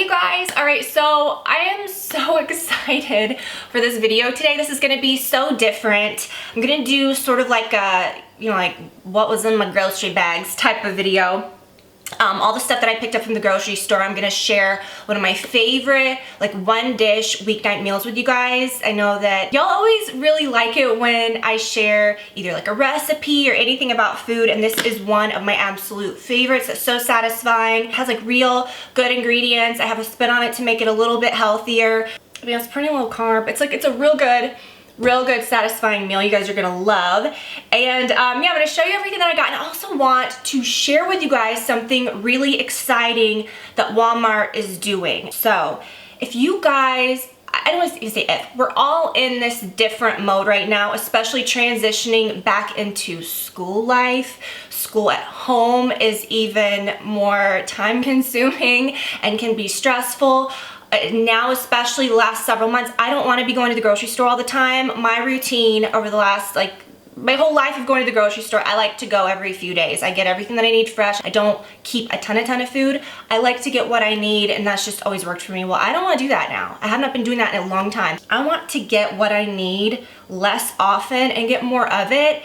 Hey you guys, alright, so I am so excited for this video today. This is going to be so different. I'm going to do sort of like a, like what was in my grocery bags type of video. All the stuff that I picked up from the grocery store. I'm gonna share one of my favorite like one dish weeknight meals with you guys. I know that y'all always really like it when I share either like a recipe or anything about food, and this is one of my absolute favorites. It's so satisfying. It has like real good ingredients. I have a spin on it to make it a little bit healthier. I mean, it's pretty low carb. It's a real good satisfying meal you guys are gonna love. And yeah, I'm gonna show you everything that I got, and I also want to share with you guys something really exciting that Walmart is doing. So if you guys, I don't want to say if, we're all in this different mode right now, especially transitioning back into school life. School at home is even more time consuming and can be stressful. Now, especially the last several months, I don't want to be going to the grocery store all the time. My routine over the last, my whole life of going to the grocery store, I like to go every few days. I get everything that I need fresh. I don't keep a ton of food. I like to get what I need, and that's just always worked for me. Well, I don't want to do that now. I have not been doing that in a long time. I want to get what I need less often and get more of it,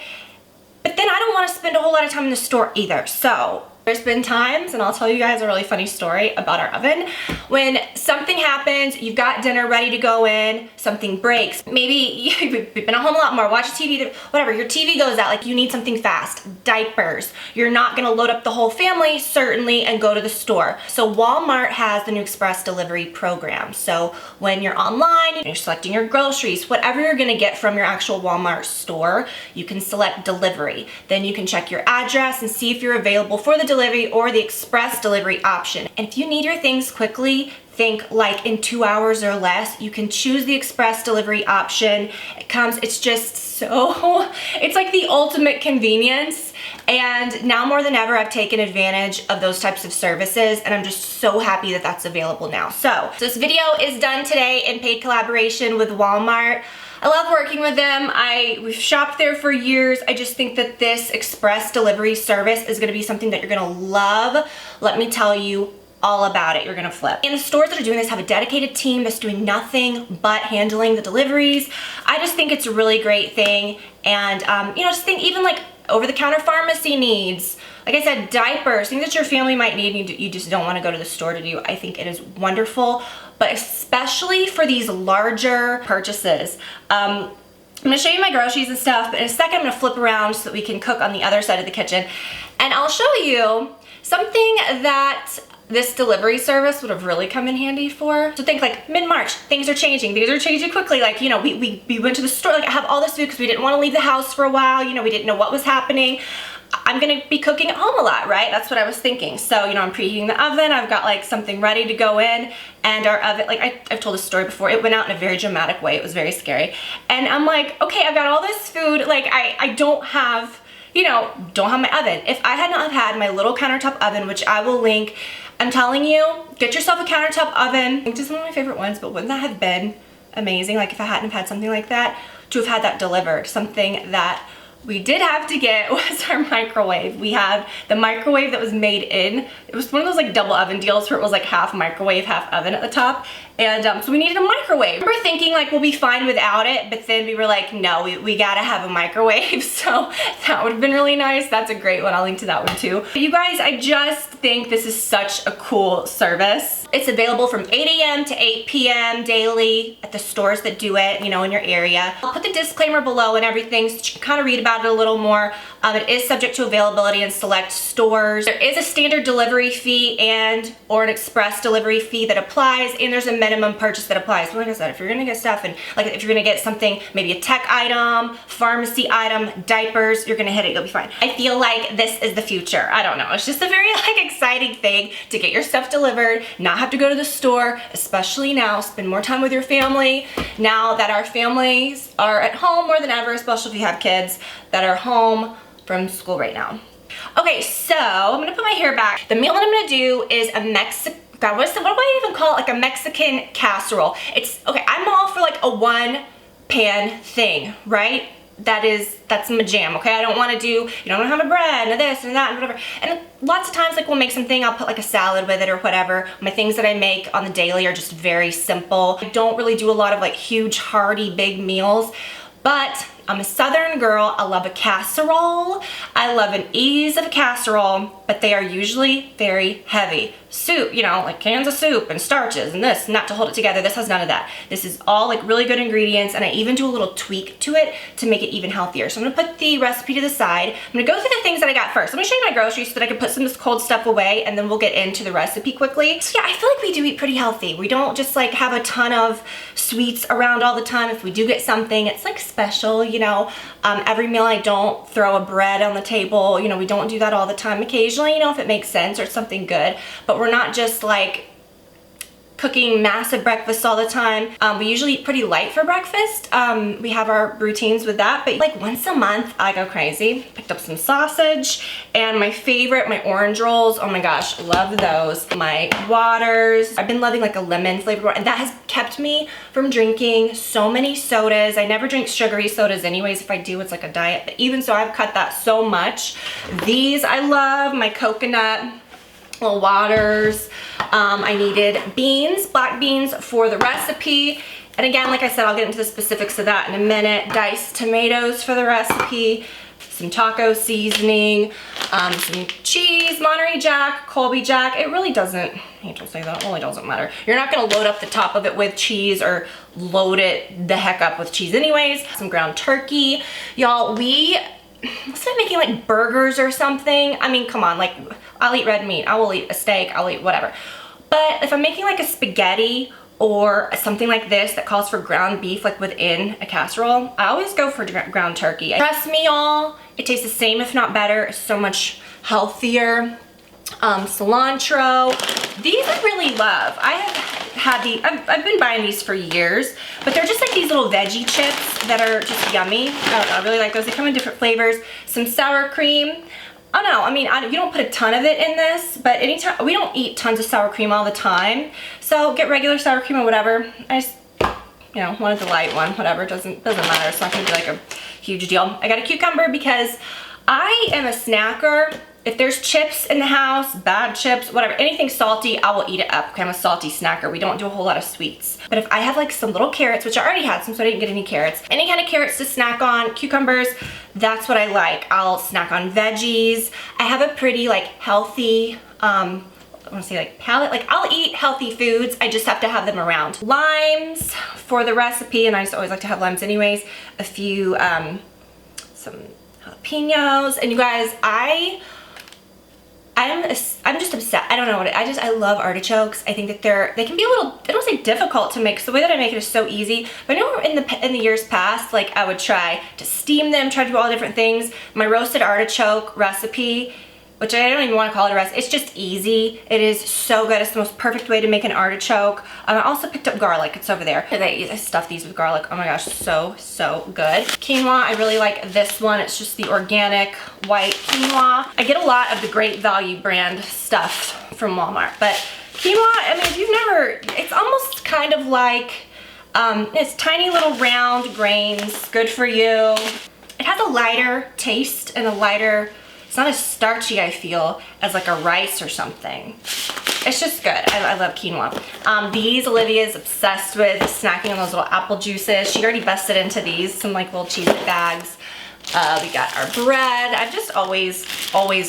but then I don't want to spend a whole lot of time in the store either. So there's been times, and I'll tell you guys a really funny story about our oven, when something happens, you've got dinner ready to go in, something breaks. Maybe you've been at home a lot more, watch TV, whatever, your TV goes out, like you need something fast, diapers. You're not gonna load up the whole family, certainly, and go to the store. So Walmart has the new express delivery program. So when you're online, and you're selecting your groceries, whatever you're gonna get from your actual Walmart store, you can select delivery. Then you can check your address and see if you're available for the delivery or the express delivery option. And if you need your things quickly, think like in 2 hours or less, you can choose the express delivery option. It's just so, it's like the ultimate convenience. And now more than ever, I've taken advantage of those types of services, and I'm just so happy that that's available now. So this video is done today in paid collaboration with Walmart. I love working with them. We've shopped there for years. I just think that this express delivery service is gonna be something that you're gonna love. Let me tell you all about it. You're gonna flip. And the stores that are doing this have a dedicated team that's doing nothing but handling the deliveries. I just think it's a really great thing. And just think even like over-the-counter pharmacy needs, like I said, diapers, things that your family might need and you just don't want to go to the store to do. I think it is wonderful, but especially for these larger purchases. I'm gonna show you my groceries and stuff, but in a second I'm gonna flip around so that we can cook on the other side of the kitchen. And I'll show you something that this delivery service would have really come in handy for. So think like mid-March, things are changing quickly. Like, we went to the store, like I have all this food because we didn't want to leave the house for a while, we didn't know what was happening. I'm gonna be cooking at home a lot, right? That's what I was thinking. So, I'm preheating the oven. I've got like something ready to go in, and our oven, like I've told this story before, it went out in a very dramatic way. It was very scary. And I'm like, okay, I've got all this food. Like I don't have, don't have my oven. If I had not had my little countertop oven, which I will link, I'm telling you, get yourself a countertop oven. It's just one of my favorite ones, but wouldn't that have been amazing? Like if I hadn't have had something like that, to have had that delivered. Something that we did have to get was our microwave. We had the microwave that was made in, it was one of those like double oven deals where it was like half microwave, half oven at the top. And so we needed a microwave. We were thinking like we'll be fine without it, but then we were like, no, we gotta have a microwave. So that would have been really nice. That's a great one. I'll link to that one too. But you guys, I just think this is such a cool service. It's available from 8 a.m. to 8 p.m. daily at the stores that do it, in your area. I'll put the disclaimer below and everything so you can kind of read about it a little more. It is subject to availability in select stores. There is a standard delivery fee or an express delivery fee that applies, and there's a minimum purchase that applies. So like I said, if you're gonna get stuff, and like if you're gonna get something, maybe a tech item, pharmacy item, diapers, you're gonna hit it, you'll be fine. I feel like this is the future. I don't know. It's just a very exciting thing to get your stuff delivered, not have to go to the store, especially now, spend more time with your family. Now that our families are at home more than ever, especially if you have kids that are home from school right now. Okay, so I'm gonna put my hair back. The meal that I'm gonna do is a Mexican, God, what do I even call it? Like a Mexican casserole. I'm all for like a one pan thing, right? that's my jam, okay? I don't want to do, you know, I don't have a bread and this and that and whatever. And lots of times, like, we'll make something, I'll put like a salad with it or whatever. My things that I make on the daily are just very simple. I don't really do a lot of like huge, hearty, big meals, but I'm a Southern girl. I love a casserole. I love an ease of a casserole, but they are usually very heavy. Soup, you know, like cans of soup and starches and this, not to hold it together. This has none of that. This is all like really good ingredients, and I even do a little tweak to it to make it even healthier. So I'm gonna put the recipe to the side. I'm gonna go through the things that I got first. I'm gonna show you my groceries so that I can put some of this cold stuff away, and then we'll get into the recipe quickly. So yeah, I feel like we do eat pretty healthy. We don't just like have a ton of sweets around all the time. If we do get something, it's like special, you know. Every meal I don't throw a bread on the table. You know, we don't do that all the time. Occasionally, you know, if it makes sense or it's something good, but we're not just like cooking massive breakfasts all the time. We usually eat pretty light for breakfast. We have our routines with that, but like once a month I go crazy. Picked up some sausage, and my favorite, my orange rolls. Oh my gosh, love those. My waters. I've been loving like a lemon flavored water, and that has kept me from drinking so many sodas. I never drink sugary sodas anyways. If I do, it's like a diet, but even so, I've cut that so much. These I love, my coconut little waters. I needed beans, black beans for the recipe. And again, like I said, I'll get into the specifics of that in a minute. Diced tomatoes for the recipe, some taco seasoning, some cheese, Monterey Jack, Colby Jack. It really doesn't, I hate to say that, it really doesn't matter. You're not gonna load up the top of it with cheese or load it the heck up with cheese anyways. Some ground turkey. Y'all, let's start making like burgers or something. I mean, come on, like I'll eat red meat, I will eat a steak, I'll eat whatever. But if I'm making like a spaghetti or something like this that calls for ground beef like within a casserole, I always go for ground turkey. Trust me, y'all, it tastes the same if not better. It's so much healthier. Cilantro. These I really love. I have had these, I've been buying these for years, but they're just like these little veggie chips that are just yummy. I really like those. They come in different flavors. Some sour cream. Oh no, I mean, you don't put a ton of it in this, but anytime, we don't eat tons of sour cream all the time, so get regular sour cream or whatever. I just, you know, wanted the light one, whatever, doesn't matter. It's not gonna be like a huge deal. I got a cucumber because I am a snacker. If there's chips in the house, bad chips, whatever, anything salty, I will eat it up. Okay, I'm a salty snacker. We don't do a whole lot of sweets. But if I have like some little carrots, which I already had some, so I didn't get any carrots, any kind of carrots to snack on, cucumbers, that's what I like. I'll snack on veggies. I have a pretty like healthy, I want to say like palate, like I'll eat healthy foods, I just have to have them around. Limes for the recipe, and I just always like to have limes anyways. A few, some jalapenos, and you guys, I'm just obsessed. I don't know what I love artichokes. I think that they can be a little, I don't say difficult to make. So the way that I make it is so easy. But I know in the years past, like I would try to steam them, try to do all different things. My roasted artichoke recipe, which I don't even want to call it a recipe, it's just easy. It is so good. It's the most perfect way to make an artichoke. I also picked up garlic. It's over there. I stuffed these with garlic. Oh my gosh, so good. Quinoa, I really like this one. It's just the organic white quinoa. I get a lot of the Great Value brand stuff from Walmart, but quinoa, I mean, if you've never, it's almost kind of like, it's tiny little round grains, good for you. It has a lighter taste and a lighter, it's not as starchy, I feel, as like a rice or something. It's just good. I love quinoa. These, Olivia's obsessed with snacking on those little apple juices. She already busted into these, some like little cheesy bags. We got our bread. I've just always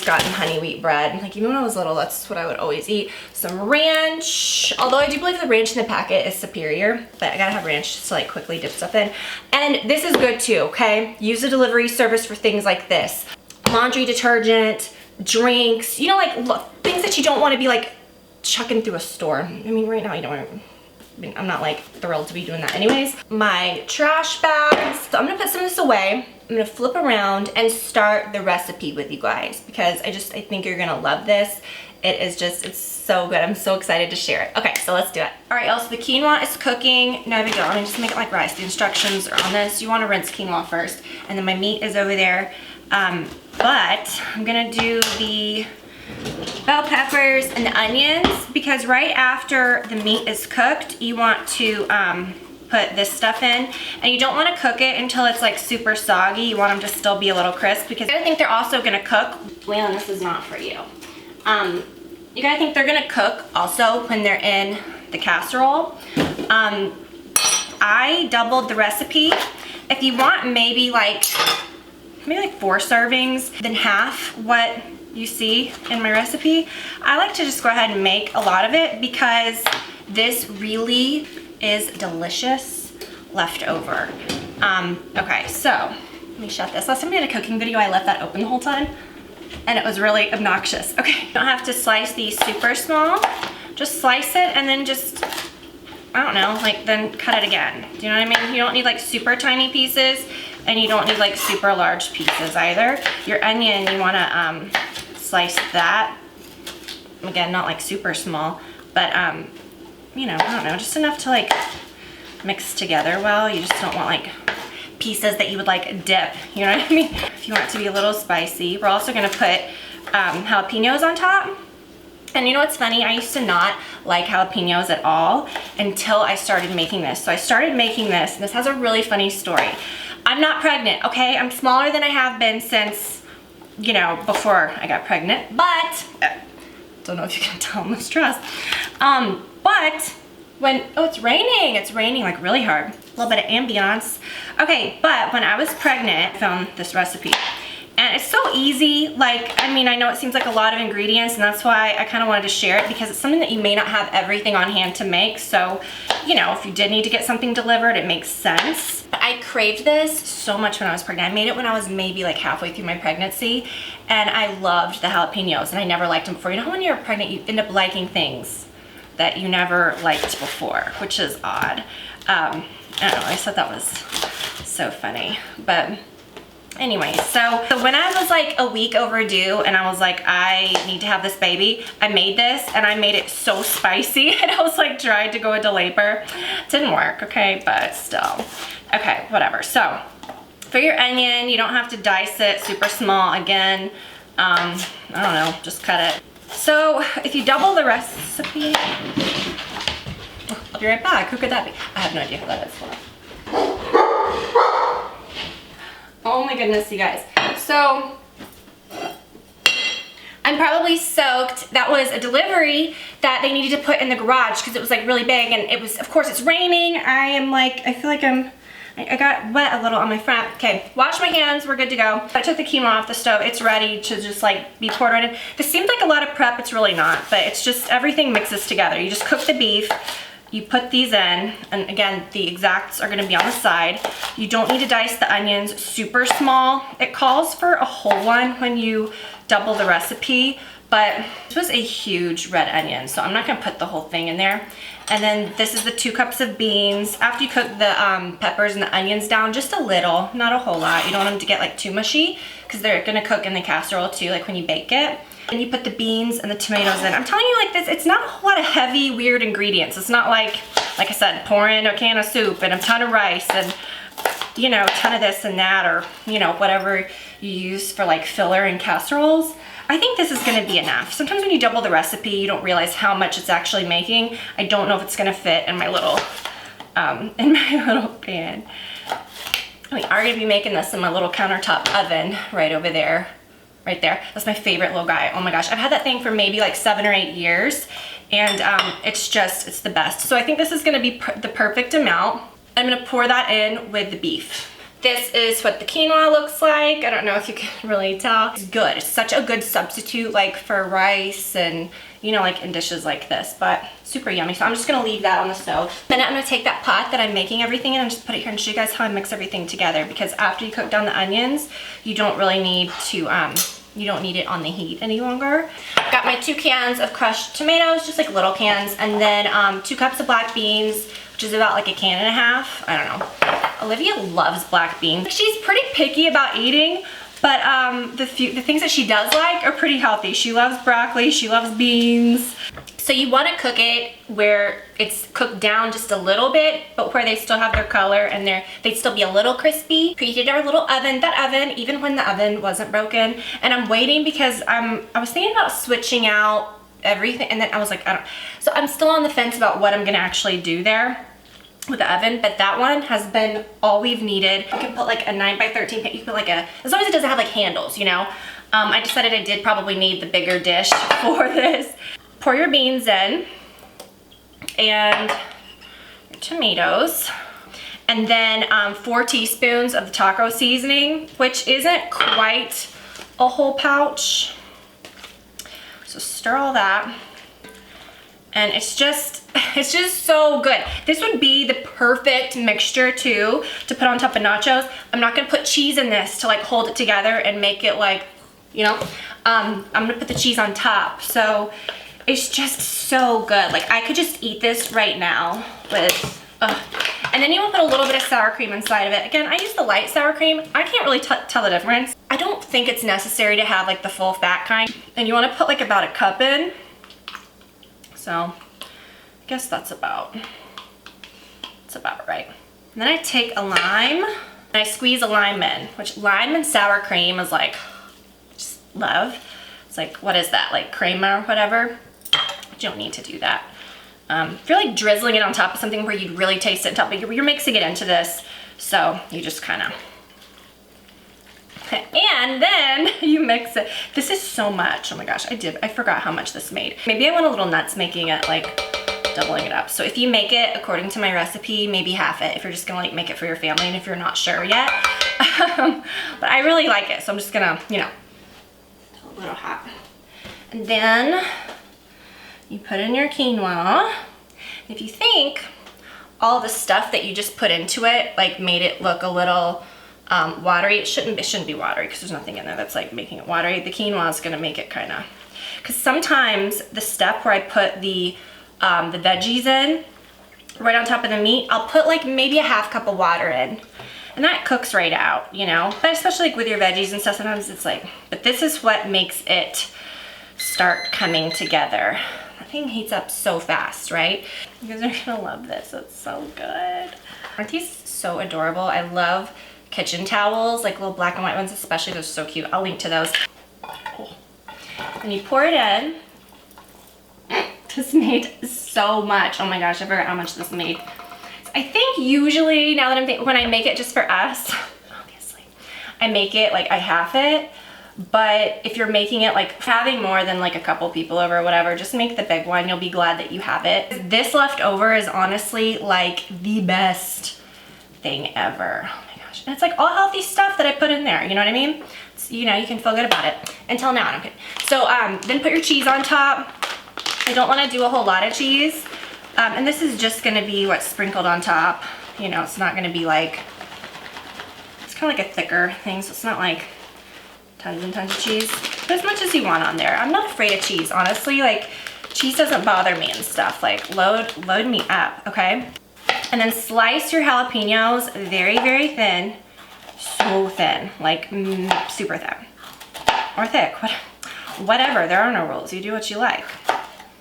gotten honey wheat bread. Like even when I was little, that's what I would always eat. Some ranch, although I do believe the ranch in the packet is superior, but I gotta have ranch just to like quickly dip stuff in. And this is good too, okay? Use the delivery service for things like this. Laundry detergent, drinks, you know, like things that you don't want to be like chucking through a store. I mean, right now you don't, I'm not like thrilled to be doing that anyways. My trash bags. So I'm gonna put some of this away. I'm gonna flip around and start the recipe with you guys because I think you're gonna love this. It is just, it's so good. I'm so excited to share it. Okay, so let's do it. All right, y'all, so the quinoa is cooking. Now we go, I'm gonna just make it like rice. The instructions are on this. You wanna rinse quinoa first, and then my meat is over there. But I'm gonna do the bell peppers and the onions because right after the meat is cooked, you want to put this stuff in. And you don't want to cook it until it's like super soggy. You want them to still be a little crisp because I think they're also going to cook. Leon, this is not for you. You gotta think they're gonna cook also when they're in the casserole. I doubled the recipe. If you want maybe like 4 servings, then half what you see in my recipe. I like to just go ahead and make a lot of it because this really is delicious left over. Okay, so let me shut this. Last time we did a cooking video, I left that open the whole time and it was really obnoxious. Okay, you don't have to slice these super small. Just slice it and then just, I don't know, like then cut it again. Do you know what I mean? You don't need like super tiny pieces and you don't need like super large pieces either. Your onion, you wanna slice that. Again, not like super small, but you know, I don't know, just enough to like mix together well. You just don't want like pieces that you would like dip, you know what I mean? If you want it to be a little spicy, we're also gonna put jalapeños on top. And you know what's funny? I used to not like jalapeños at all until I started making this. So I started making this, and this has a really funny story. I'm not pregnant, okay? I'm smaller than I have been since, you know, before I got pregnant, but, don't know if you can tell I'm stressed. But when, oh, it's raining like really hard. A little bit of ambiance. Okay, but when I was pregnant, I found this recipe. And it's so easy, like, I mean, I know it seems like a lot of ingredients and that's why I kind of wanted to share it because it's something that you may not have everything on hand to make. So, you know, if you did need to get something delivered, it makes sense. I craved this so much when I was pregnant. I made it when I was maybe like halfway through my pregnancy and I loved the jalapenos and I never liked them before. You know, when you're pregnant, you end up liking things that you never liked before, which is odd. I don't know, I just thought that was so funny, but anyway, so when I was like a week overdue and I was like, I need to have this baby, I made this and I made it so spicy and I was like tried to go into labor. It didn't work, okay, but still. Okay, whatever. So for your onion, you don't have to dice it super small again. I don't know, just cut it. So if you double the recipe, I'll be right back. Who could that be? I have no idea who that is. Oh my goodness, you guys. So I'm probably soaked. That was a delivery that they needed to put in the garage because it was like really big and it was, of course it's raining. I am like, I feel like I got wet a little on my front. Okay, wash my hands, we're good to go. I took the quinoa off the stove. It's ready to just like be poured right in. This seems like a lot of prep, it's really not, but it's just everything mixes together. You just cook the beef, you put these in, and again, the exacts are gonna be on the side. You don't need to dice the onions super small. It calls for a whole one when you double the recipe, but this was a huge red onion, so I'm not gonna put the whole thing in there. And then this is the 2 cups of beans. After you cook the peppers and the onions down, just a little, not a whole lot. You don't want them to get like too mushy because they're gonna cook in the casserole too, like when you bake it. And you put the beans and the tomatoes in. I'm telling you like this, it's not a whole lot of heavy, weird ingredients. It's not like I said, pour in a can of soup and a ton of rice and, you know, a ton of this and that, or, you know, whatever you use for like filler in casseroles. I think this is gonna be enough. Sometimes when you double the recipe, you don't realize how much it's actually making. I don't know if it's gonna fit in my little pan. We are gonna be making this in my little countertop oven right over there. Right there. That's my favorite little guy. Oh my gosh. I've had that thing for maybe like 7 or 8 years and it's the best. So I think this is gonna be the perfect amount. I'm gonna pour that in with the beef. This is what the quinoa looks like. I don't know if you can really tell. It's good. It's such a good substitute like for rice and, you know, like in dishes like this, but super yummy. So I'm just gonna leave that on the stove. Then I'm gonna take that pot that I'm making everything in and just put it here and show you guys how I mix everything together, because after you cook down the onions, you don't really need to, you don't need it on the heat any longer. Got my 2 cans of crushed tomatoes, just like little cans, and then 2 cups of black beans, which is about like a can and a half. I don't know. Olivia loves black beans. She's pretty picky about eating, but the things that she does like are pretty healthy. She loves broccoli, she loves beans. So you want to cook it where it's cooked down just a little bit, but where they still have their color and they'd still be a little crispy. Preheated our little oven, even when the oven wasn't broken. And I'm waiting because I was thinking about switching out everything, and then I was like, so I'm still on the fence about what I'm gonna actually do there. with the oven, but that one has been all we've needed. You can put like a 9x13 pan. You can put like as long as it doesn't have like handles, you know. I decided I did probably need the bigger dish for this. Pour your beans in and your tomatoes. And then 4 teaspoons of the taco seasoning, which isn't quite a whole pouch. So stir all that. And it's just so good. This would be the perfect mixture too to put on top of nachos. I'm not gonna put cheese in this to like hold it together and make it like, you know, I'm gonna put the cheese on top. So it's just so good. Like I could just eat this right now with, and then you want to put a little bit of sour cream inside of it. Again, I use the light sour cream. I can't really tell the difference. I don't think it's necessary to have like the full fat kind. And you want to put like about a cup in. So I guess that's about right. And then I take a lime and I squeeze a lime in, which lime and sour cream is like, just love. It's like, what is that? Like crema or whatever. But you don't need to do that. If you're like drizzling it on top of something where you'd really taste it on top, but you're mixing it into this. So you just kind of, and then you mix it. This is so much. Oh my gosh, I forgot how much this made. Maybe I went a little nuts making it, like doubling it up. So if you make it according to my recipe, maybe half it if you're just gonna like make it for your family and if you're not sure yet. But I really like it, so I'm just gonna, you know, a little hot. And then you put in your quinoa. If you think all the stuff that you just put into it like made it look a little watery, it shouldn't be watery because there's nothing in there that's like making it watery. The quinoa is gonna make it kind of, because sometimes the step where I put the veggies in right on top of the meat, I'll put like maybe a half cup of water in and that cooks right out, you know. But especially like with your veggies and stuff, sometimes it's like, but this is what makes it start coming together. That thing heats up so fast, right? You guys are gonna love this. It's so good. Aren't these so adorable? I love kitchen towels, like little black and white ones especially. They're so cute. I'll link to those. And you pour it in. This made so much. Oh my gosh, I forgot how much this made. I think usually, now that I'm thinking, when I make it just for us, obviously, I make it like I half it. But if you're making it like having more than like a couple people over or whatever, just make the big one. You'll be glad that you have it. This leftover is honestly like the best thing ever. Oh my gosh. And it's like all healthy stuff that I put in there. You know what I mean? It's, you know, you can feel good about it. Until now, I'm good. So then put your cheese on top. I don't want to do a whole lot of cheese. And this is just going to be what's sprinkled on top. You know, it's not going to be like, it's kind of like a thicker thing. So it's not like tons and tons of cheese, but as much as you want on there. I'm not afraid of cheese, honestly. Like, cheese doesn't bother me and stuff. Like, load me up, okay? And then slice your jalapenos very, very thin. So thin, like super thin. Or thick, whatever. There are no rules. You do what you like.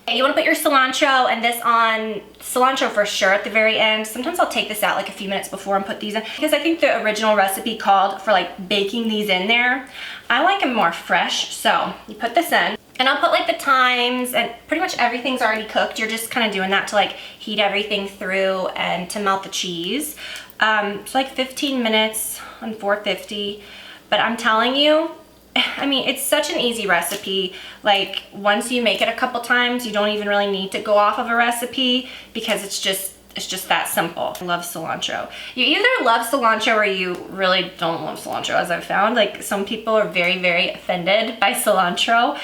You want to put your cilantro and this on, cilantro for sure at the very end. Sometimes I'll take this out like a few minutes before and put these in because I think the original recipe called for like baking these in there. I like them more fresh, so you put this in. And I'll put like the thymes and pretty much everything's already cooked. You're just kind of doing that to like heat everything through and to melt the cheese. So like 15 minutes on 450, but I'm telling you, I mean, it's such an easy recipe. Like once you make it a couple times, you don't even really need to go off of a recipe because it's just that simple. I love cilantro. You either love cilantro or you really don't love cilantro, as I've found. Like some people are very, very offended by cilantro.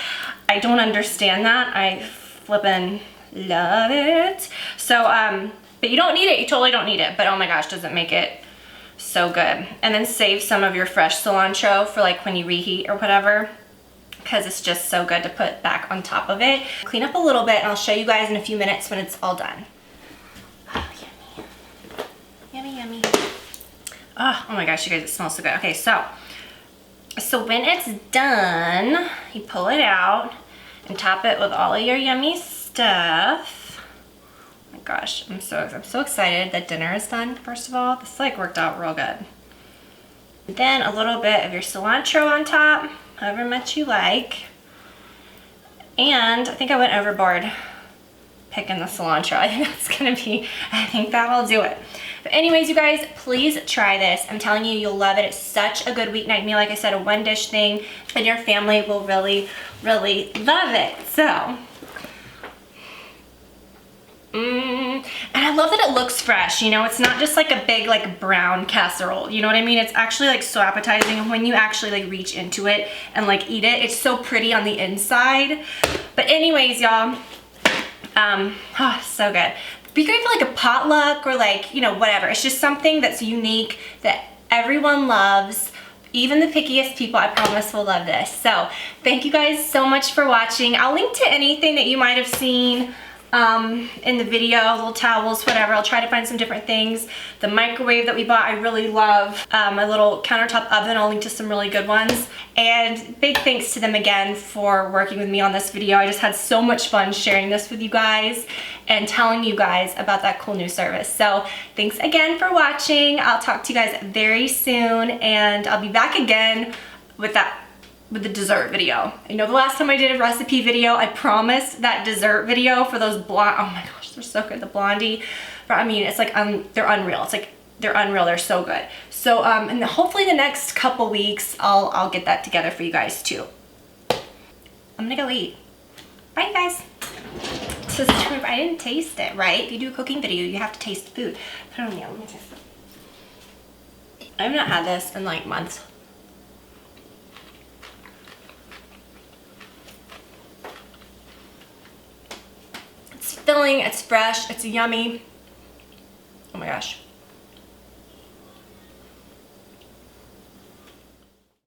I don't understand that. I flippin' love it. So, but you don't need it. You totally don't need it. But oh my gosh, does it make it so good. And then save some of your fresh cilantro for like when you reheat or whatever, because it's just so good to put back on top of it. Clean up a little bit and I'll show you guys in a few minutes when it's all done. Oh, yummy. Yummy, yummy. Oh my gosh, you guys, it smells so good. Okay, so when it's done, you pull it out and top it with all of your yummy stuff. Oh my gosh, I'm so excited that dinner is done, first of all. This like worked out real good. Then a little bit of your cilantro on top, however much you like. And I think I went overboard picking the cilantro. I think that'll do it. But anyways, you guys, please try this. I'm telling you, you'll love it. It's such a good weeknight meal. Like I said, a one dish thing, and your family will really, really love it. So, and I love that it looks fresh, you know, it's not just like a big like brown casserole, you know what I mean? It's actually like so appetizing, and when you actually like reach into it and like eat it, it's so pretty on the inside. But anyways, y'all, so good. Be great for like a potluck or like, you know, whatever. It's just something that's unique that everyone loves. Even the pickiest people, I promise, will love this. So thank you guys so much for watching. I'll link to anything that you might have seen in the video, little towels, whatever. I'll try to find some different things. The microwave that we bought, I really love. My little countertop oven, I'll link to some really good ones. And big thanks to them again for working with me on this video. I just had so much fun sharing this with you guys and telling you guys about that cool new service. So thanks again for watching. I'll talk to you guys very soon, and I'll be back again with the dessert video. I know the last time I did a recipe video, I promised that dessert video for those blonde, oh my gosh, they're so good, the blondie. I mean, it's like, they're unreal. It's like, they're unreal, they're so good. So, and hopefully the next couple weeks, I'll get that together for you guys too. I'm gonna go eat. Bye, guys. This is true, I didn't taste it, right? If you do a cooking video, you have to taste food. Put it on me, let me taste it. I've not had this in like months. It's filling, it's fresh, it's yummy.